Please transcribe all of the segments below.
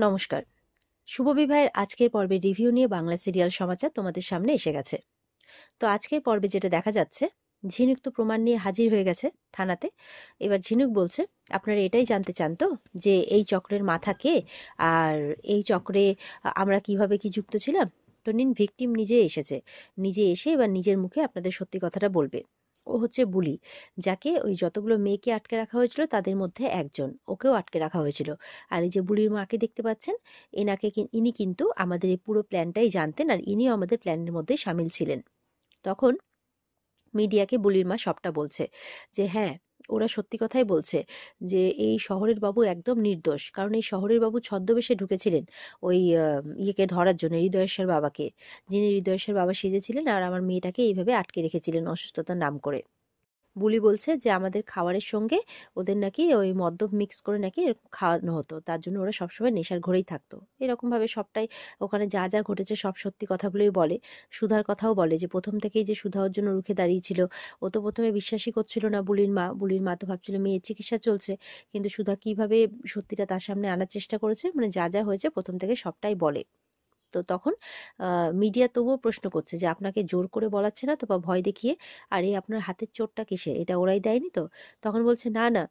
নমস্কার। শুভ বিবাহের আজকের পর্বে রিভিউ নিয়ে বাংলা সিরিয়াল সমাচার তোমাদের সামনে এসে গেছে। তো আজকের পর্বে যেটা দেখা যাচ্ছে, ঝিনুক তো প্রমাণ নিয়ে হাজির হয়ে গেছে থানাতে। এবার ঝিনুক বলছে, আপনারা এটাই জানতে চান তো যে এই চক্রের মাথা কে, আর এই চক্রে আমরা কিভাবে কি যুক্ত ছিলাম? তো নিন, ভিকটিম নিজে এসেছে, নিজে এসে এবার নিজের মুখে আপনাদের সত্যি কথাটা বলবে। ও হচ্ছে বুলি, যাকে ওই যতগুলো মেয়েকে আটকে রাখা হয়েছিল তাদের মধ্যে একজন, ওকেও আটকে রাখা হয়েছিল। আর এই যে বুলির মাকে দেখতে পাচ্ছেন, ইনি কিন্তু আমাদের এই পুরো প্ল্যানটাই জানতেন, আর ইনিও আমাদের প্ল্যানের মধ্যে সামিল ছিলেন। তখন মিডিয়াকে বুলির মা সবটা বলছে যে হ্যাঁ, ওরা সত্যি কথাই বলছে যে এই শহরের বাবু একদম নির্দোষ, কারণ এই শহরের বাবু ছদ্মবেশে ঢুকেছিলেন ওই ইয়েকে ধরার জন্য, হৃদয়েশ্বর বাবাকে, যিনি হৃদয়েশ্বর বাবা সেজেছিলেন, আর আমার মেয়েটাকে এইভাবে আটকে রেখেছিলেন অসুস্থতার নাম করে। বুলি বলছে যে আমাদের খাবারের সঙ্গে ওদের নাকি ওই মদ্যপ মিক্স করে নাকি এরকম খাওয়ানো হতো, তার জন্য ওরা সবসময় নেশার ঘরেই থাকতো। এরকমভাবে সবটাই ওখানে যা যা ঘটেছে সব সত্যি কথাগুলোই বলে। সুধার কথাও বলে যে প্রথম থেকেই যে সুধা ওর জন্য রুখে দাঁড়িয়েছিল। ও তো প্রথমে বিশ্বাসই করছিল না বুলির মা তো ভাবছিল মেয়ের চিকিৎসা চলছে, কিন্তু সুধা কিভাবে সত্যিটা তার সামনে আনার চেষ্টা করেছে, মানে যা যা হয়েছে প্রথম থেকে সবটাই বলে। তো তখন মিডিয়া তবুও প্রশ্ন করছে যে আপনাকে জোর করে বলাচ্ছে না তো, বা ভয় দেখিয়ে? আর এই আপনার হাতের চোটটা কিসের, এটা ওরাই দেয়নি তো? তখন বলছে না না,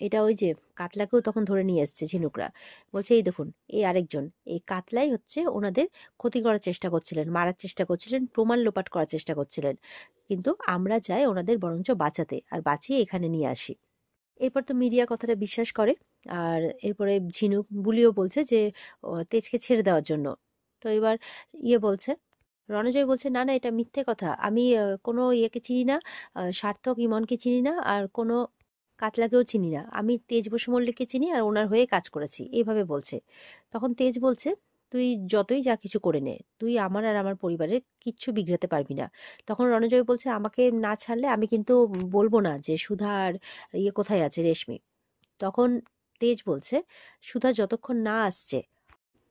এটা ওই যে কাতলাকেও তখন ধরে নিয়ে এসছে ঝিনুকরা। বলছে এই দেখুন, এই আরেকজন, এই কাতলাই হচ্ছে ওনাদের ক্ষতি করার চেষ্টা করছিলেন, মারার চেষ্টা করছিলেন, প্রমাণ লোপাট করার চেষ্টা করছিলেন, কিন্তু আমরা যাই ওনাদের বরঞ্চ বাঁচাতে, আর বাঁচিয়ে এখানে নিয়ে আসি। এরপর তো মিডিয়া কথাটা বিশ্বাস করে। আর এরপরে ঝিনুক বুলিও বলছে যে তেজকে ছেড়ে দেওয়ার জন্য। তো এবার বলছে, রণজয় বলছে না না, এটা মিথ্যে কথা, আমি কোনো ইয়েকে চিনি না, সার্থক ইমনকে চিনি না, আর কোনো কাতলাকেও চিনি না, আমি তেজ বসু মল্লিককে চিনি আর ওনার হয়ে কাজ করেছি, এইভাবে বলছে। তখন তেজ বলছে, তুই যতই যা কিছু করে নে, তুই আমার আর আমার পরিবারের কিচ্ছু বিগড়াতে পারবি না। তখন রণজয় বলছে, আমাকে না ছাড়লে আমি কিন্তু বলবো না যে সুধা আর কোথায় আছে, রেশমি। তখন তেজ বলছে, সুধা যতক্ষণ না আসছে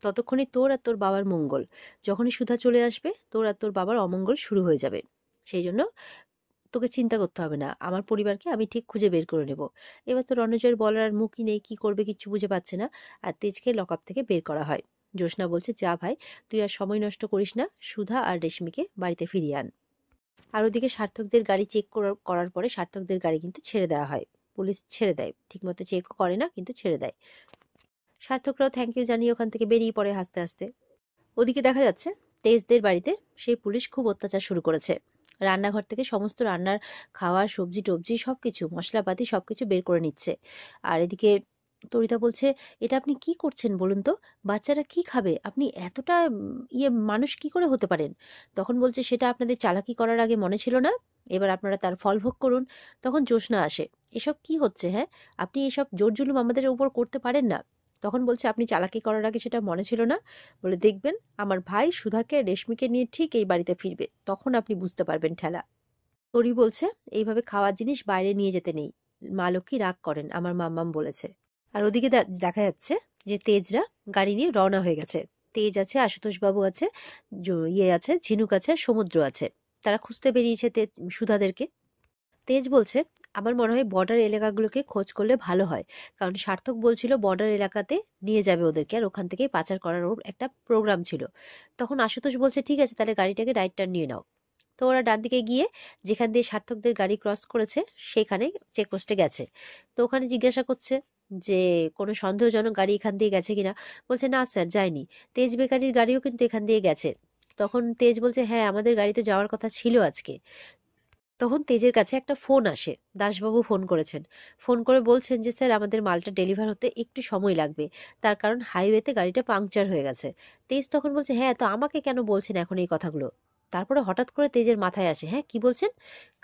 ততক্ষণই তোর আর তোর বাবার মঙ্গল, যখনই সুধা চলে আসবে তোর আর তোর বাবার অমঙ্গল শুরু হয়ে যাবে। সেই জন্য তোকে চিন্তা করতে হবে না, আমার পরিবারকে আমি ঠিক খুঁজে বের করে নেব। এবার তো রণজয়ের বলার আর মুখই নেই, কি করবে কিচ্ছু বুঝে পাচ্ছে না। আর তেজকে লকআপ থেকে বের করা হয়। জ্যোৎস্না বলছে, যা ভাই, তুই আর সময় নষ্ট করিস না, সুধা আর রেশমিকে বাড়িতে ফিরিয়ে আন। আর ওদিকে সার্থকদের গাড়ি চেক করার পরে সার্থকদের গাড়ি কিন্তু ছেড়ে দেওয়া হয়। পুলিশ ছেড়ে দেয়, ঠিকমতো চেক করে না কিন্তু ছেড়ে দেয়। সার্থকরাও থ্যাংক ইউ জানিয়ে ওখান থেকে বেরিয়ে পড়ে হাসতে হাসতে। ওদিকে দেখা যাচ্ছে তেজদের বাড়িতে সেই পুলিশ খুব অত্যাচার শুরু করেছে। রান্নাঘর থেকে সমস্ত রান্নার খাওয়ার সবজি টবজি সবকিছু মশলাপাতি সবকিছু বের করে নিচ্ছে। আর এদিকে তরিতা বলছে, এটা আপনি কি করছেন বলুন তো, বাচ্চারা কি খাবে, আপনি এতটা মানুষ কি করে হতে পারেন? তখন বলছে, সেটা আপনাদের চালাকি করার আগে মনে ছিল না, এবার আপনারা তার ফল ভোগ করুন। তখন জ্যোৎস্না আসে, এসব কি হচ্ছে, হ্যাঁ, আপনি এসব জোর জুলুম আমাদের উপর করতে পারেন না। তখন বলছে, আপনি চালাকি করার আগে সেটা মনে ছিল না, বলে দেখবেন আমার ভাই সুধাকে রেশমিকে নিয়ে ঠিক এই বাড়িতে ফিরবে, তখন আপনি বুঝতে পারবেন ঠেলা। তরি বলছে, এইভাবে খাওয়ার জিনিস বাইরে নিয়ে যেতে নেই, মা লক্ষ্মী রাগ করেন, আমার মাম্মাম বলেছে। আর ওদিকে দেখা যাচ্ছে যে তেজরা গাড়ি নিয়ে রওনা হয়ে গেছে। তেজ আছে, আশুতোষ বাবু আছে, আছে, ঝিনুক আছে, সমুদ্র আছে। তারা খুঁজতে বেরিয়েছে সুধাদেরকে। তেজ বলছে, আমার মনে হয় বর্ডার এলাকাগুলোকে খোঁজ করলে ভালো হয়, কারণ সার্থক বলছিল বর্ডার এলাকাতে নিয়ে যাবে ওদেরকে, আর ওখান থেকেই পাচার করার ওর একটা প্রোগ্রাম ছিল। তখন আশুতোষ বলছে, ঠিক আছে, তাহলে গাড়িটাকে রাইট টার্ন নিয়ে নাও। তো ওরা ডান দিকে গিয়ে যেখান দিয়ে সার্থকদের গাড়ি ক্রস করেছে সেখানে চেকপোস্টে গেছে। তো ওখানে জিজ্ঞাসা করছে যে কোনো সন্দেহজনক গাড়ি এখান দিয়ে গেছে কিনা। বলছে, না স্যার, যায়নি, তেজ বেকারির গাড়িও কিন্তু এখান দিয়ে গেছে। তখন তেজ বলছে, হ্যাঁ, আমাদের গাড়ি তো যাওয়ার কথা ছিল আজকে। তখন তেজের কাছে একটা ফোন আসে, দাসবাবু ফোন করেছেন। ফোন করে বলছেন যে স্যার, আমাদের মালটা ডেলিভার হতে একটু সময় লাগবে, তার কারণ হাইওয়েতে গাড়িটা পাংচার হয়ে গেছে। তেজ তখন বলছে, হ্যাঁ, তো আমাকে কেন বলছেন এখন এই কথাগুলো? তারপরে হঠাৎ করে তেজের মাথায় আসে, হ্যাঁ, কি বলছেন,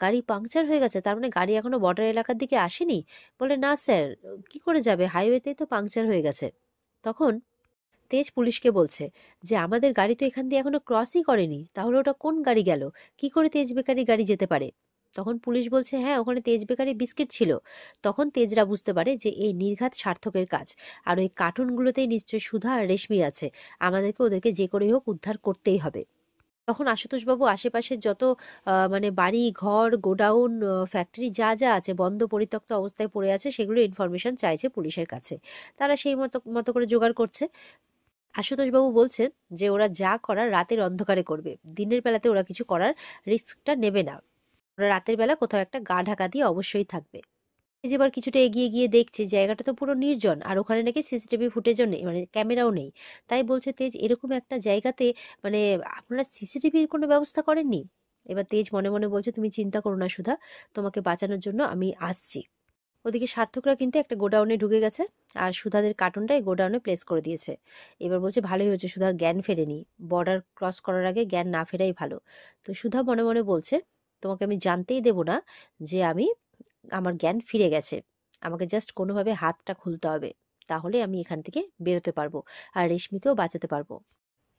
গাড়ি পাংচার হয়ে গেছে, তার মানে গাড়ি এখনো বর্ডার এলাকার দিকে আসেনি? বলে, না স্যার, কি করে যাবে, হাইওয়েতেই তো পাংচার হয়ে গেছে। তখন তেজ পুলিশকে বলছে যে আমাদের গাড়ি তো এখান দিয়ে এখনো ক্রসই করেনি, তাহলে ওটা কোন গাড়ি গেল, কি করে তেজ বেকারি গাড়ি যেতে পারে? তখন পুলিশ বলছে, হ্যাঁ, ওখানে তেজ বেকারি বিস্কিট ছিল। তখন তেজরা বুঝতে পারে যে এই নির্ঘাত সার্থকের কাজ, আর ওই কার্টুনগুলোতেই নিশ্চয়ই সুধা আর রেশমি আছে, আমাদেরকে ওদেরকে যে করেই হোক উদ্ধার করতেই হবে। তখন আশুতোষবাবু আশেপাশের যত মানে বাড়ি ঘর গোডাউন ফ্যাক্টরি যা যা আছে বন্ধ পরিত্যক্ত অবস্থায় পড়ে আছে সেগুলো ইনফরমেশন চাইছে পুলিশের কাছে। তারা সেই মতো মতো করে জোগাড় করছে। আশুতোষবাবু বলছেন যে ওরা যা করার রাতের অন্ধকারে করবে, দিনের বেলাতে ওরা কিছু করার রিস্কটা নেবে না। ওরা রাতের বেলা কোথাও একটা গা ঢাকা দিয়ে অবশ্যই থাকবে। এই যে এবার কিছুটা এগিয়ে গিয়ে দেখছে জায়গাটা তো পুরো নির্জন, আর ওখানে নাকি সিসিটিভি ফুটেজও নেই, মানে ক্যামেরাও নেই। তাই বলছে তেজ, এরকম একটা জায়গাতে মানে আপনারা সিসিটিভির কোনো ব্যবস্থা করেননি? এবার তেজ মনে মনে বলছে, তুমি চিন্তা করো না সুধা, তোমাকে বাঁচানোর জন্য আমি আসছি। ওদিকে সার্থকরা কিন্তু একটা গোডাউনে ঢুকে গেছে, আর সুধাদের কার্টুনটা এই গোডাউনে প্লেস করে দিয়েছে। এবার বলছে ভালোই হয়েছে, সুধার জ্ঞান ফেরেনি, বর্ডার ক্রস করার আগে জ্ঞান না ফেরাই ভালো। তো সুধা মনে মনে বলছে, তোমাকে আমি জানতেই দেব না যে আমার জ্ঞান ফিরে গেছে। আমাকে জাস্ট কোনোভাবে হাতটা খুলতে হবে, তাহলে আমি এখান থেকে বেরোতে পারবো আর রেশমিকেও বাঁচাতে পারবো।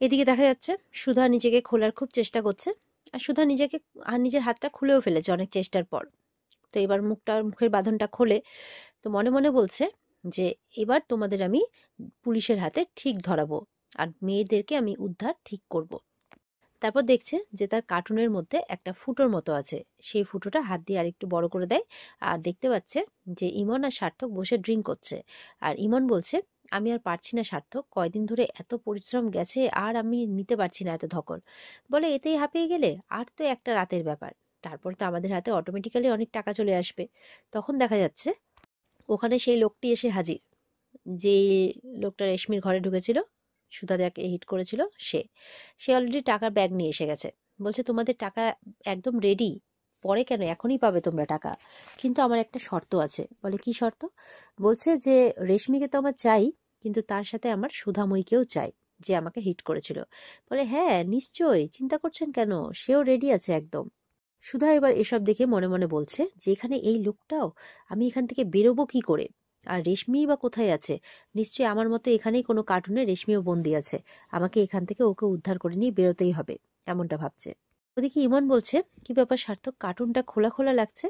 এদিকে দেখা যাচ্ছে সুধা নিজেকে খোলার খুব চেষ্টা করছে, আর সুধা নিজের হাতটা খুলেও ফেলেছে অনেক চেষ্টার পর। তো এবার মুখের বাঁধনটা খোলে। তো মনে মনে বলছে যে এবার তোমাদের আমি পুলিশের হাতে ঠিক ধরাবো, আর মেয়েদেরকে আমি উদ্ধার ঠিক করব। তারপর দেখছে যে তার কার্টুনের মধ্যে একটা ফুটোর মতো আছে, সেই ফুটোটা হাত দিয়ে আরেকটু বড় করে দেয়, আর দেখতে পাচ্ছে যে ইমন আর সার্থক বসে ড্রিঙ্ক করছে। আর ইমন বলছে, আমি আর পারছি না সার্থক, কয়দিন ধরে এত পরিশ্রম গেছে, আর আমি নিতে পারছি না এত ধকল। বলে এতেই হাঁপিয়ে গেলে? আর তো একটা রাতের ব্যাপার, তারপর তো আমাদের হাতে অটোমেটিক্যালি অনেক টাকা চলে আসবে। তখন দেখা যাচ্ছে ওখানে সেই লোকটি এসে হাজির, যে লোকটা রেশমির ঘরে ঢুকেছিল, সুধা যাকে হিট করেছিল, সে সে অলরেডি টাকার ব্যাগ নিয়ে এসে গেছে। বলছে তোমাদের টাকা একদম রেডি, পরে কেন, এখনই পাবে তোমরা টাকা, কিন্তু আমার একটা শর্ত আছে। বলে কি শর্ত? বলছে যে রেশমিকে তো আমার চাই, কিন্তু তার সাথে আমার সুধাময়ীকেও চাই, যে আমাকে হিট করেছিল। বলে হ্যাঁ নিশ্চয়ই, চিন্তা করছেন কেন, সেও রেডি আছে একদম। সুধা এবার এসব দেখে মনে মনে বলছে যে এখানে এই লোকটাও, আমি এখান থেকে বেরোবো কি করে? আর রেশমি বা কোথায় আছে? নিশ্চয়ই আমার মতো এখানেই কোনো কার্টুনে রেশমিও বন্দি আছে, আমাকে এখান থেকে ওকে উদ্ধার করে নিয়ে বেরোতেই হবে, এমনটা ভাবছে। ওদিকে ইমন বলছে, কি ব্যাপার সার্থক, কার্টুনটা খোলা খোলা লাগছে।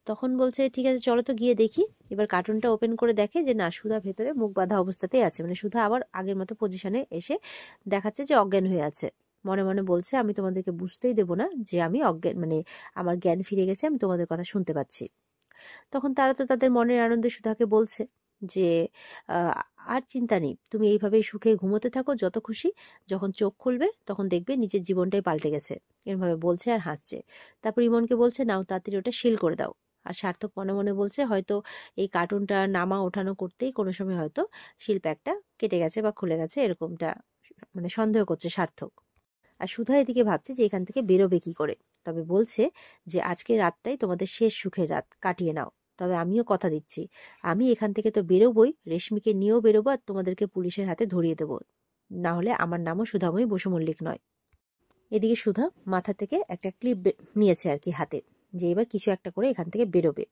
তখন বলছে ঠিক আছে চলো তো গিয়ে দেখি। এবার কার্টুনটা ওপেন করে দেখে যে না, সুধা ভেতরে মুখ বাঁধা অবস্থাতেই আছে, মানে সুধা আবার আগের মতো পজিশনে এসে দেখাচ্ছে যে অজ্ঞান হয়ে আছে। মনে মনে বলছে, আমি তোমাদেরকে বুঝতেই দেবো না যে আমি অজ্ঞান, মানে আমার জ্ঞান ফিরে গেছে, আমি তোমাদের কথা শুনতে পাচ্ছি। তখন তারা তো তাদের মনের আনন্দে সুধাকে বলছে যে আহ, আর চিন্তা নেই, তুমি এইভাবেই সুখে ঘুমোতে থাকো যত খুশি, যখন চোখ খুলবে তখন দেখবে নিজের জীবনটাই পাল্টে গেছে। এরভাবে বলছে আর হাসছে। তারপর ইমনকে বলছে, নাও তাড়াতাড়ি ওটা সিল করে দাও। আর সার্থক মনে মনে বলছে, হয়তো এই কার্টুনটা নামা ওঠানো করতেই কোনো সময় হয়তো শিল প্যাকটা কেটে গেছে বা খুলে গেছে, এরকমটা মানে সন্দেহ করছে সার্থক। আর সুধা এদিকে ভাবছে যে এখান থেকে বেরোবে কি করে। তবে বলছে যে আজকের রাতটাই তোমাদের শেষ সুখের রাত, কাটিয়ে নাও। তবে আমিও কথা দিচ্ছি, আমি এখান থেকে তো বেরোবই, রেশমিকে নিয়েও বেরোবো, আর তোমাদেরকে পুলিশের হাতে ধরিয়ে দেবো, না হলে আমার নামও সুধাময়ী বসু মল্লিক নয়। এদিকে সুধা মাথা থেকে একটা ক্লিপ নিয়েছে আর কি হাতে, যে এবার কিছু একটা করে এখান থেকে বেরোবে।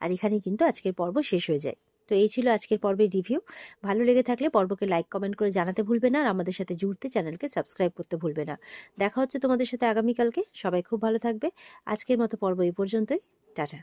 আর এখানেই কিন্তু আজকের পর্ব শেষ হয়ে যায়। তো এই ছিল আজকের পর্বের রিভিউ। ভালো লেগে থাকলে পর্বকে লাইক কমেন্ট করে জানাতে ভুলবে না, আর আমাদের সাথে জুড়তে চ্যানেলকে সাবস্ক্রাইব করতে ভুলবে না। দেখা হচ্ছে তোমাদের সাথে আগামীকালকে। সবাই খুব ভালো থাকবে। আজকের মতো পর্ব এই পর্যন্তই। টাটা।